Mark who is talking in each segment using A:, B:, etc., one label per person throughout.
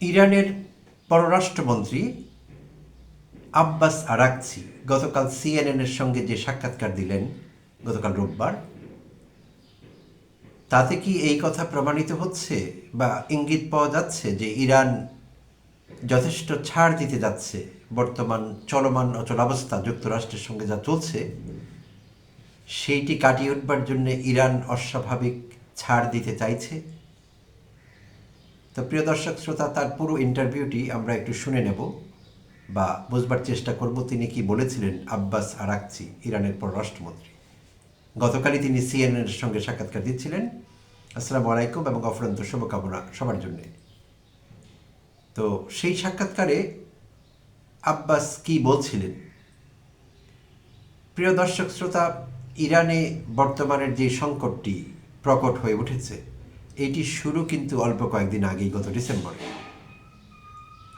A: ইরানের পররাষ্ট্রমন্ত্রী Abbas Araghchi গতকাল সিএনএনের সঙ্গে যে সাক্ষাৎকার দিলেন গতকাল রোববার, তাতে কি এই কথা প্রমাণিত হচ্ছে বা ইঙ্গিত পাওয়া যাচ্ছে যে ইরান যথেষ্ট ছাড় দিতে যাচ্ছে বর্তমান চলমান অচলাবস্থা যুক্তরাষ্ট্রের সঙ্গে যা চলছে সেইটি কাটিয়ে উঠবার জন্য ইরান অস্বাভাবিক ছাড় দিতে চাইছে? তো প্রিয় দর্শক শ্রোতা, তার পুরো ইন্টারভিউটি আমরা একটু শুনে নেব বা বুঝবার চেষ্টা করব তিনি কি বলেছিলেন। আব্বাস আরাকচি, ইরানের পররাষ্ট্রমন্ত্রী, গতকালই তিনি সিএনএনের সঙ্গে সাক্ষাৎকার দিচ্ছিলেন। আসসালামু আলাইকুম এবং অফুরন্ত শুভকামনা সবার জন্যে। তো সেই সাক্ষাৎকারে আব্বাস কি বলছিলেন? প্রিয় দর্শক শ্রোতা, ইরানে বর্তমানের যে সংকটটি প্রকট হয়ে উঠেছে এটি শুরু কিন্তু অল্প কয়েকদিন আগেই, গত ডিসেম্বরে।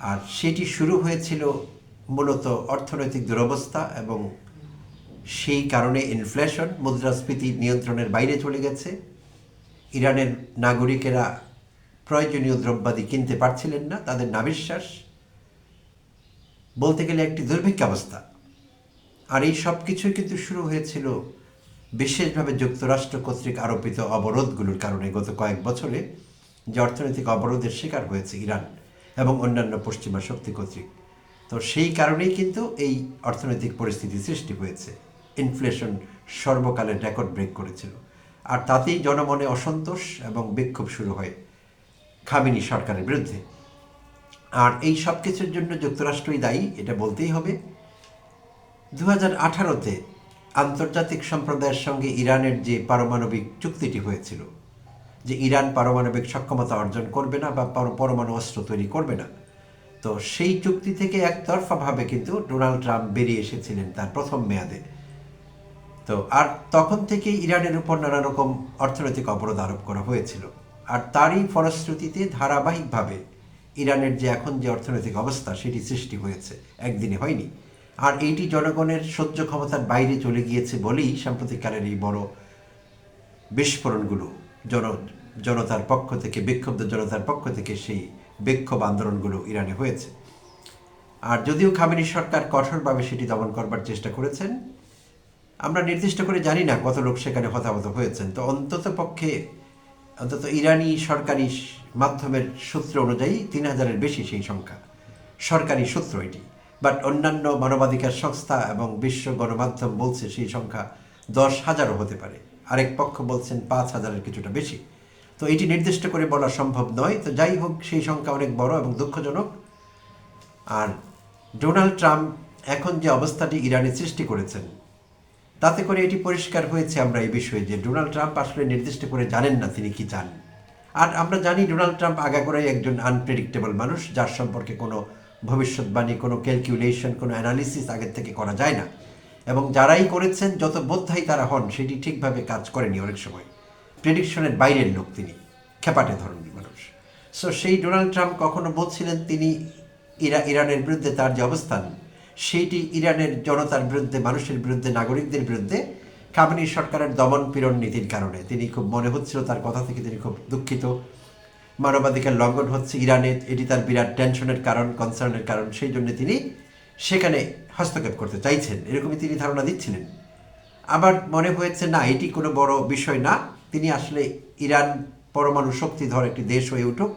A: আর সেটি শুরু হয়েছিল মূলত অর্থনৈতিক দুরবস্থা এবং সেই কারণে ইনফ্লেশন, মুদ্রাস্ফীতি নিয়ন্ত্রণের বাইরে চলে গেছে। ইরানের নাগরিকেরা প্রয়োজনীয় দ্রব্যাদি কিনতে পারছিলেন না, তাদের নাভিশ্বাস, বলতে গেলে একটি দুর্ভিক্ষাবস্থা। আর এই সব কিছুই কিন্তু শুরু হয়েছিল বিশেষভাবে যুক্তরাষ্ট্র কর্তৃক আরোপিত অবরোধগুলোর কারণে। গত কয়েক বছরে যে অর্থনৈতিক অবরোধের শিকার হয়েছে ইরান এবং অন্যান্য পশ্চিমা শক্তি কর্তৃক, তো সেই কারণেই কিন্তু এই অর্থনৈতিক পরিস্থিতি সৃষ্টি হয়েছে। ইনফ্লেশন সর্বকালের রেকর্ড ব্রেক করেছিল, আর তাতেই জনমনে অসন্তোষ এবং বিক্ষোভ শুরু হয় খামেনি সরকারের বিরুদ্ধে। আর এই সব কিছুর জন্য যুক্তরাষ্ট্রই দায়ী, এটা বলতেই হবে। 2018-তে আন্তর্জাতিক সম্প্রদায়ের সঙ্গে ইরানের যে পারমাণবিক চুক্তিটি হয়েছিল, যে ইরান পারমাণবিক সক্ষমতা অর্জন করবে না বা পরমাণু অস্ত্র তৈরি করবে না, তো সেই চুক্তি থেকে একতরফাভাবে কিন্তু ডোনাল্ড ট্রাম্প বেরিয়ে এসেছিলেন তার প্রথম মেয়াদে। তো আর তখন থেকেই ইরানের উপর নানা রকম অর্থনৈতিক অবরোধ আরোপ করা হয়েছিল। আর তারই ফলশ্রুতিতে ধারাবাহিকভাবে ইরানের যে এখন যে অর্থনৈতিক অবস্থা সেটি সৃষ্টি হয়েছে, একদিনে হয়নি। আর এইটি জনগণের সহ্য ক্ষমতার বাইরে চলে গিয়েছে বলেই সাম্প্রতিককালের এই বড় বিস্ফোরণগুলো, জনতার পক্ষ থেকে, বিক্ষুব্ধ জনতার পক্ষ থেকে সেই বিক্ষোভ আন্দোলনগুলো ইরানে হয়েছে। আর যদিও খামেনি সরকার কঠোরভাবে সেটি দমন করবার চেষ্টা করেছেন, আমরা নির্দিষ্ট করে জানি না কত লোক সেখানে হতাহত হয়েছেন। তো অন্তত ইরানি সরকারি মাধ্যমের সূত্র অনুযায়ী 3000-এর বেশি সেই সংখ্যা, সরকারি সূত্র এটি। বাট অন্যান্য মানবাধিকার সংস্থা এবং বিশ্ব গণমাধ্যম বলছে সেই সংখ্যা 10,000-ও হতে পারে। আরেক পক্ষ বলছেন 5,000-এর কিছুটা বেশি। তো এটি নির্দিষ্ট করে বলা সম্ভব নয়। তো যাই হোক, সেই সংখ্যা অনেক বড় এবং দুঃখজনক। আর ডোনাল্ড ট্রাম্প এখন যে অবস্থাটি ইরানে সৃষ্টি করেছেন, তাতে করে এটি পরিষ্কার হয়েছে আমরা এই বিষয়ে যে ডোনাল্ড ট্রাম্প আসলে নির্দিষ্ট করে জানেন না তিনি কি চান। আর আমরা জানি ডোনাল্ড ট্রাম্প আগাগোড়াই একজন আনপ্রেডিক্টেবল মানুষ, যার সম্পর্কে কোনো ভবিষ্যৎবাণী, কোনো ক্যালকুলেশন, কোনো অ্যানালিসিস আগের থেকে করা যায় না। এবং যারাই করেছেন, যত বোদ্ধাই তারা হন, সেটি ঠিকভাবে কাজ করেনি অনেক সময়। প্রেডিকশনের বাইরের লোক তিনি, খেপাটে ধরনের মানুষ। সো সেই ডোনাল্ড ট্রাম্প কখনো বলছিলেন তিনি ইরানের বিরুদ্ধে তার যে অবস্থান, সেইটি ইরানের জনতার বিরুদ্ধে, মানুষের বিরুদ্ধে, নাগরিকদের বিরুদ্ধে খামেনি সরকারের দমন পীড়ন নীতির কারণে। তিনি খুব, মনে হচ্ছিল তার কথা থেকে তিনি খুব দুঃখিত, মানবাধিকার লঙ্ঘন হচ্ছে ইরানে, এটি তার বিরাট টেনশনের কারণ, কনসার্নের কারণ, সেই জন্য তিনি সেখানে হস্তক্ষেপ করতে চাইছেন, এরকমই তিনি ধারণা দিচ্ছিলেন। আবার মনে হয়েছে না, এটি কোনো বড় বিষয় না, তিনি আসলে ইরান পরমাণু শক্তিধর একটি দেশ হয়ে উঠুক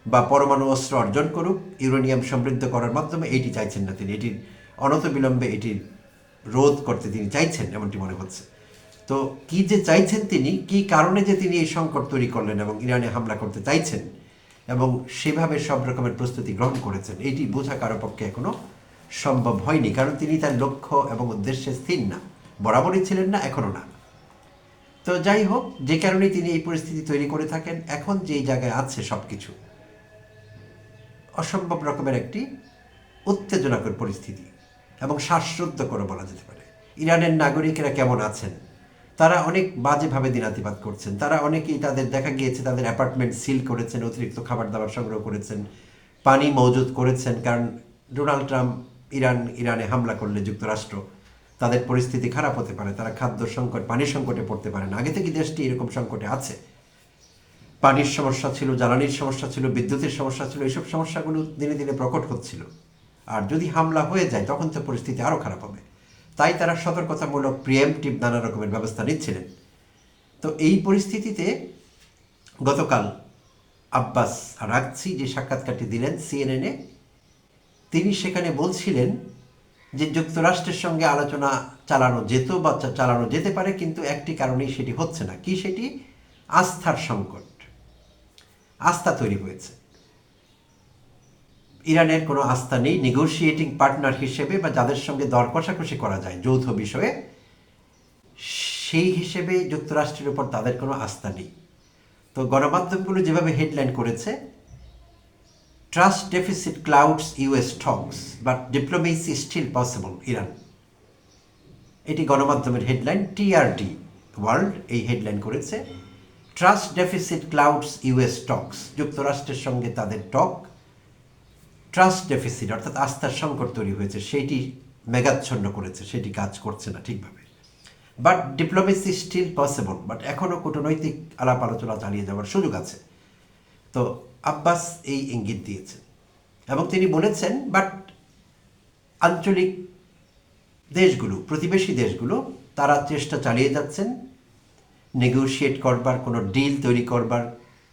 A: বা পরমাণু অস্ত্র অর্জন করুক, ইউরেনিয়াম সমৃদ্ধ করার মাধ্যমে, এটি চাইছেন না তিনি। এটির অনতবিলম্বে এটির রোধ করতে তিনি চাইছেন, এমনটি মনে হচ্ছে। তো কি যে চাইছেন তিনি, কি কারণে যে তিনি এই সংকট তৈরি করলেন এবং ইরানে হামলা করতে চাইছেন এবং সেভাবে সব রকমের প্রস্তুতি গ্রহণ করেছেন, এটি বোঝা কারো পক্ষে এখনো সম্ভব হয়নি। কারণ তিনি তার লক্ষ্য এবং উদ্দেশ্যে স্থির না, বরাবরই ছিলেন না, এখনো না। তো যাই হোক, যে কারণে তিনি এই পরিস্থিতি তৈরি করে থাকেন, এখন যেই জায়গায় আছে সব কিছু, অসম্ভব রকমের একটি উত্তেজনাকর পরিস্থিতি এবং শ্বাসরুদ্ধকর বলা যেতে পারে। ইরানের নাগরিকেরা কেমন আছেন? তারা অনেক বাজেভাবে দিনাতিপাত করছেন। তারা অনেকেই, তাদের দেখা গিয়েছে তাদের অ্যাপার্টমেন্ট সিল করেছেন, অতিরিক্ত খাবার দাবার সংগ্রহ করেছেন, পানি মজুত করেছেন। কারণ ডোনাল্ড ট্রাম্প ইরানে হামলা করলে যুক্তরাষ্ট্র, তাদের পরিস্থিতি খারাপ হতে পারে, তারা খাদ্য সংকট, পানি সংকটে পড়তে পারেন। আগে থেকে দেশটি এরকম সংকটে আছে। পানির সমস্যা ছিল, জ্বালানির সমস্যা ছিল, বিদ্যুতের সমস্যা ছিল, এইসব সমস্যাগুলো দিনে দিনে প্রকট হচ্ছিল। আর যদি হামলা হয়ে যায় তখন তো পরিস্থিতি আরও খারাপ হবে। তাই তারা সতর্কতামূলক প্রিএমটিভ নানা রকমের ব্যবস্থা নিচ্ছিলেন। তো এই পরিস্থিতিতে গতকাল আব্বাস আরাগচি যে সাক্ষাৎকারটি দিলেন সিএনএনে, তিনি সেখানে বলছিলেন যে যুক্তরাষ্ট্রের সঙ্গে আলোচনা চালানো যেত বা চালানো যেতে পারে, কিন্তু একটি কারণেই সেটি হচ্ছে না। কি সেটি? আস্থার সংকট। আস্থা তৈরি হয়েছে, ইরানের কোনো আস্থা নেই নেগোশিয়েটিং পার্টনার হিসেবে বা যাদের সঙ্গে দর কষাকষি করা যায় যৌথ বিষয়ে, সেই হিসেবে যুক্তরাষ্ট্রের উপর তাদের কোনো আস্থা নেই। তো গণমাধ্যমগুলো যেভাবে হেডলাইন করেছে, trust deficit clouds US talks but diplomacy still possible Iran. এটি গণমাধ্যমের হেডলাইন। টিআরডি ওয়ার্ল্ড এই হেডলাইন করেছে, trust deficit clouds US talks. যুক্তরাষ্ট্রের সঙ্গে তাদের টক, ট্রাস্ট ডেফিসিট অর্থাৎ আস্থার সংকট তৈরি হয়েছে, সেইটি মেঘাচ্ছন্ন করেছে, সেটি কাজ করছে না ঠিকভাবে। But diplomacy still possible, but এখনও কূটনৈতিক আলাপ আলোচনা চালিয়ে যাওয়ার সুযোগ আছে। তো আব্বাস এই ইঙ্গিত দিয়েছেন এবং তিনি বলেছেন, বাট আঞ্চলিক দেশগুলো, প্রতিবেশী দেশগুলো, তারা চেষ্টা চালিয়ে যাচ্ছেন নেগোশিয়েট করবার, কোনো ডিল তৈরি করবার,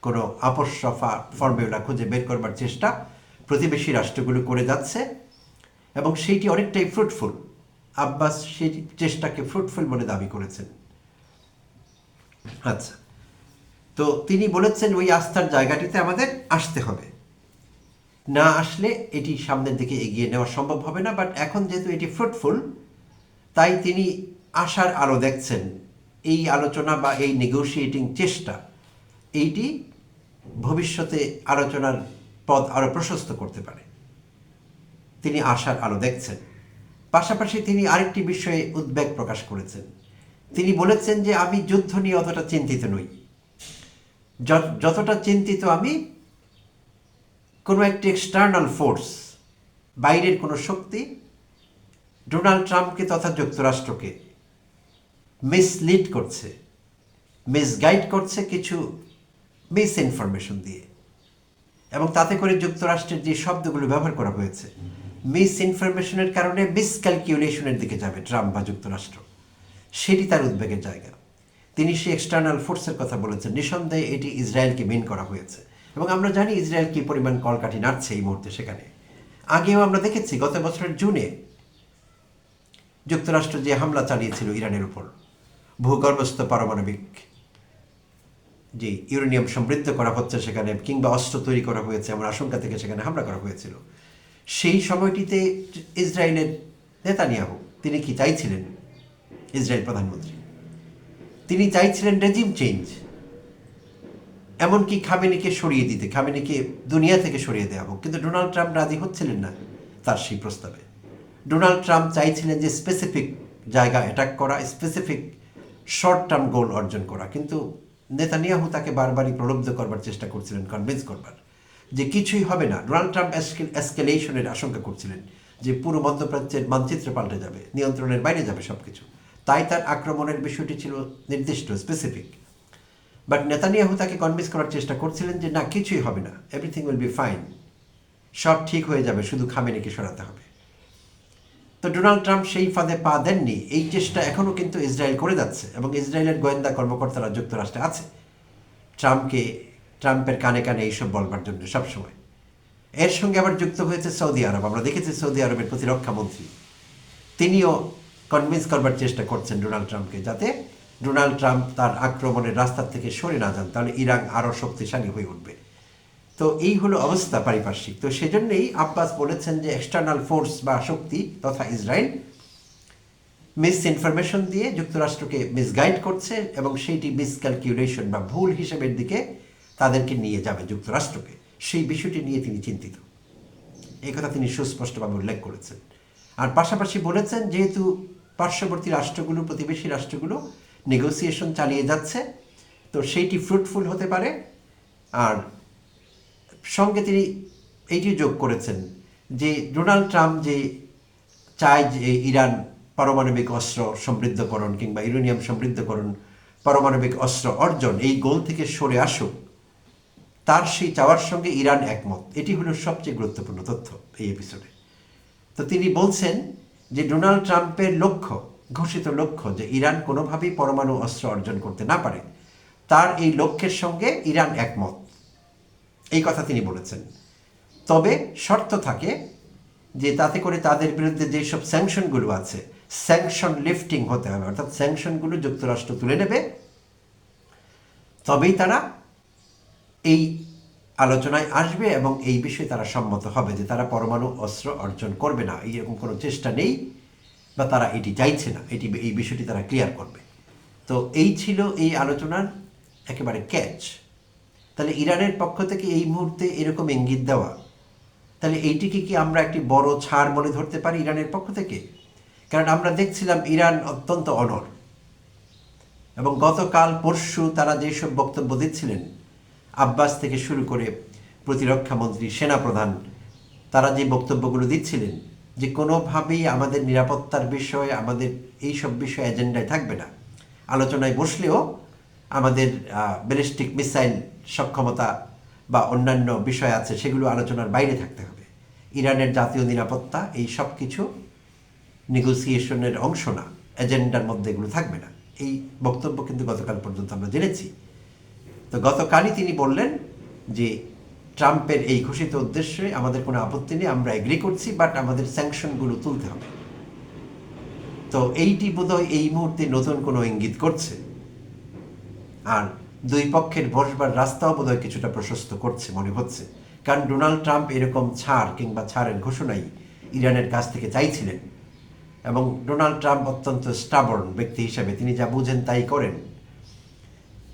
A: কোনো আপোষ রফা ফর্মুলা খুঁজে বের করবার চেষ্টা প্রতিবেশী রাষ্ট্রগুলো করে যাচ্ছে এবং সেইটি অনেকটাই ফ্রুটফুল। আব্বাস সেই চেষ্টাকে ফ্রুটফুল বলে দাবি করেছেন। আচ্ছা, তো তিনি বলেছেন ওই আস্থার জায়গাটিতে আমাদের আসতে হবে, না আসলে এটি সামনের দিকে এগিয়ে নেওয়া সম্ভব হবে না। বাট এখন যেহেতু এটি ফ্রুটফুল, তাই তিনি আশার আলো দেখছেন। এই আলোচনা বা এই নেগোশিয়েটিং চেষ্টা, এইটি ভবিষ্যতে আলোচনার পথ আরও প্রশস্ত করতে পারে, তিনি আশার আলো দেখছেন। পাশাপাশি তিনি আরেকটি বিষয়ে উদ্বেগ প্রকাশ করেছেন। তিনি বলেছেন যে আমি যুদ্ধ নিয়ে অতটা চিন্তিত নই, যতটা চিন্তিত আমি কোনো একটি এক্সটার্নাল ফোর্স, বাইরের কোনো শক্তি ডোনাল্ড ট্রাম্পকে তথা যুক্তরাষ্ট্রকে মিসলিড করছে, মিসগাইড করছে কিছু মিস ইনফরমেশন দিয়ে, এবং তাতে করে যুক্তরাষ্ট্রের যে শব্দগুলো ব্যবহার করা হয়েছে, মিস ইনফরমেশনের কারণে মিসক্যালকুলেশনের দিকে যাবে ট্রাম্প বা যুক্তরাষ্ট্র, সেটি তার উদ্বেগের জায়গা। তিনি সে এক্সটার্নাল ফোর্সের কথা বলেছেন। নিঃসন্দেহে এটি ইসরায়েলকে মেন করা হয়েছে এবং আমরা জানি ইসরায়েল কী পরিমাণ কলকাঠি নাড়ছে এই মুহূর্তে সেখানে। আগেও আমরা দেখেছি গত বছরের জুনে যুক্তরাষ্ট্র যে হামলা চালিয়েছিল ইরানের উপর, ভূগর্ভস্থ পারমাণবিক যে ইউরেনিয়াম সমৃদ্ধ করা হচ্ছে সেখানে, কিংবা অস্ত্র তৈরি করা হয়েছে এমন আশঙ্কা থেকে সেখানে হামলা করা হয়েছিল। সেই সময়টিতে ইসরায়েলের নেতানিয়াহু তিনি কি চাইছিলেন? ইসরায়েল প্রধানমন্ত্রী তিনি চাইছিলেন রেজিম চেঞ্জ, এমনকি খামেনিকে সরিয়ে দিতে, খামেনিকে দুনিয়া থেকে সরিয়ে দেওয়া হোক। কিন্তু ডোনাল্ড ট্রাম্প রাজি হচ্ছিলেন না তার সেই প্রস্তাবে। ডোনাল্ড ট্রাম্প চাইছিলেন যে স্পেসিফিক জায়গা অ্যাটাক করা, স্পেসিফিক শর্ট টার্ম গোল অর্জন করা। কিন্তু নেতানিয়াহু তাকে বারবারই প্রলুব্ধ করবার চেষ্টা করছিলেন, কনভিন্স করবার যে কিছুই হবে না। ডোনাল্ড ট্রাম্প এসকেলেশনের আশঙ্কা করছিলেন যে পুরো মধ্যপ্রাচ্যের মানচিত্র পাল্টে যাবে, নিয়ন্ত্রণের বাইরে যাবে সব কিছু। তাই তার আক্রমণের বিষয়টি ছিল নির্দিষ্ট, স্পেসিফিক। বাট নেতানিয়াহু তাকে কনভিন্স করার চেষ্টা করছিলেন যে না, কিছুই হবে না, এভরিথিং উইল বি ফাইন, সব ঠিক হয়ে যাবে, শুধু খামেনিকে সরাতে হবে। তো ডোনাল্ড ট্রাম্প সেই ফাঁদে পা দেননি। এই চেষ্টা এখনও কিন্তু ইসরায়েল করে যাচ্ছে এবং ইসরায়েলের গোয়েন্দা কর্মকর্তারা যুক্তরাষ্ট্রে আছে ট্রাম্পের কানে কানে এইসব বলবার জন্য সবসময়। এর সঙ্গে আবার যুক্ত হয়েছে সৌদি আরব। আমরা দেখেছি সৌদি আরবের প্রতিরক্ষা মন্ত্রী তিনিও কনভিন্স করবার চেষ্টা করছেন ডোনাল্ড ট্রাম্পকে, যাতে ডোনাল্ড ট্রাম্প তার আক্রমণের রাস্তা থেকে সরে না যান, তাহলে ইরান আরও শক্তিশালী হয়ে উঠবে। তো এই হলো অবস্থা পারিপার্শ্বিক। তো সেজন্যই আব্বাস বলেছেন যে এক্সটার্নাল ফোর্স বা শক্তি তথা ইসরায়েল মিস ইনফরমেশন দিয়ে যুক্তরাষ্ট্রকে মিসগাইড করছে এবং সেইটি মিসক্যালকুলেশন বা ভুল হিসেবের দিকে তাদেরকে নিয়ে যাবে যুক্তরাষ্ট্রকে। সেই বিষয়টি নিয়ে তিনি চিন্তিত, এই কথা তিনি সুস্পষ্টভাবে উল্লেখ করেছেন। আর পাশাপাশি বলেছেন যেহেতু পার্শ্ববর্তী রাষ্ট্রগুলো, প্রতিবেশী রাষ্ট্রগুলো নেগোসিয়েশন চালিয়ে যাচ্ছে, তো সেইটি ফ্রুটফুল হতে পারে। আর সঙ্গে তিনি এইটি যোগ করেছেন যে ডোনাল্ড ট্রাম্প যে চায় যে ইরান পারমাণবিক অস্ত্র সমৃদ্ধকরণ কিংবা ইউরেনিয়াম সমৃদ্ধকরণ, পারমাণবিক অস্ত্র অর্জন, এই গোল থেকে সরে আসুক, তার সেই চাওয়ার সঙ্গে ইরান একমত। এটি হলো সবচেয়ে গুরুত্বপূর্ণ তথ্য এই এপিসোডে। তো তিনি বলছেন যে ডোনাল্ড ট্রাম্পের লক্ষ্য, ঘোষিত লক্ষ্য, যে ইরান কোনোভাবেই পরমাণু অস্ত্র অর্জন করতে না পারে, তার এই লক্ষ্যের সঙ্গে ইরান একমত, এই কথা তিনি বলেছেন। তবে শর্ত থাকে যে তাতে করে তাদের বিরুদ্ধে যেসব স্যাংশনগুলো আছে, স্যাংশন লিফটিং হতে হবে, অর্থাৎ স্যাংশনগুলো যুক্তরাষ্ট্র তুলে নেবে, তবেই তারা এই আলোচনায় আসবে এবং এই বিষয়ে তারা সম্মত হবে যে তারা পরমাণু অস্ত্র অর্জন করবে না, এইরকম কোনো চেষ্টা নেই বা তারা এটি চাইছে না, এই বিষয়টি তারা ক্লিয়ার করবে। তো এই ছিল এই আলোচনার একেবারে ক্যাচ। তাহলে ইরানের পক্ষ থেকে এই মুহূর্তে এরকম ইঙ্গিত দেওয়া, তাহলে এইটিকে কি আমরা একটি বড় ছাড় মনে ধরতে পারি ইরানের পক্ষ থেকে? কারণ আমরা দেখছিলাম ইরান অত্যন্ত অনড়, এবং গতকাল পরশু তারা যেসব বক্তব্য দিচ্ছিলেন, আব্বাস থেকে শুরু করে প্রতিরক্ষামন্ত্রী, সেনাপ্রধান, তারা যে বক্তব্যগুলো দিচ্ছিলেন যে কোনোভাবেই আমাদের নিরাপত্তার বিষয়, আমাদের এইসব বিষয় এজেন্ডায় থাকবে না, আলোচনায় বসলেও আমাদের ব্যালিস্টিক মিসাইল সক্ষমতা বা অন্যান্য বিষয় আছে সেগুলো আলোচনার বাইরে থাকতে হবে, ইরানের জাতীয় নিরাপত্তা, এই সব কিছু নেগোসিয়েশনের অংশ না, এজেন্ডার মধ্যে এগুলো থাকবে না, এই বক্তব্য কিন্তু গতকাল পর্যন্ত আমরা জেনেছি। তো গতকালই তিনি বললেন যে ট্রাম্পের এই ঘোষিত উদ্দেশ্যে আমাদের কোনো আপত্তি নেই, আমরা এগ্রি করছি, বাট আমাদের স্যাংশনগুলো তুলতে হবে। তো এইটি বোধহয় এই মুহূর্তে নতুন কোনো ইঙ্গিত করছে, আর দুই পক্ষের বসবার রাস্তাও বোধহয় কিছুটা প্রশস্ত করছে মনে হচ্ছে। কারণ ডোনাল্ড ট্রাম্প এরকম ছাড় কিংবা ছাড়ের ঘোষণাই ইরানের কাছ থেকে চাইছিলেন, এবং ডোনাল্ড ট্রাম্প অত্যন্ত স্টাবর্ন ব্যক্তি হিসাবে তিনি যা বুঝেন তাই করেন।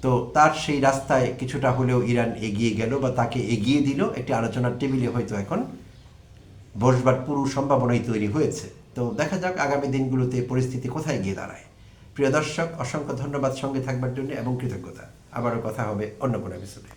A: তো তার সেই রাস্তায় কিছুটা হলেও ইরান এগিয়ে গেল বা তাকে এগিয়ে দিল, একটি আলোচনার টেবিলে হয়তো এখন বসবার পুরো সম্ভাবনাই তৈরি হয়েছে। তো দেখা যাক আগামী দিনগুলোতে পরিস্থিতি কোথায় গিয়ে দাঁড়ায়। প্রিয় দর্শক, অসংখ্য ধন্যবাদ সঙ্গে থাকবার জন্য এবং কৃতজ্ঞতা। আবারও কথা হবে অন্য কোনো এপিসোডে।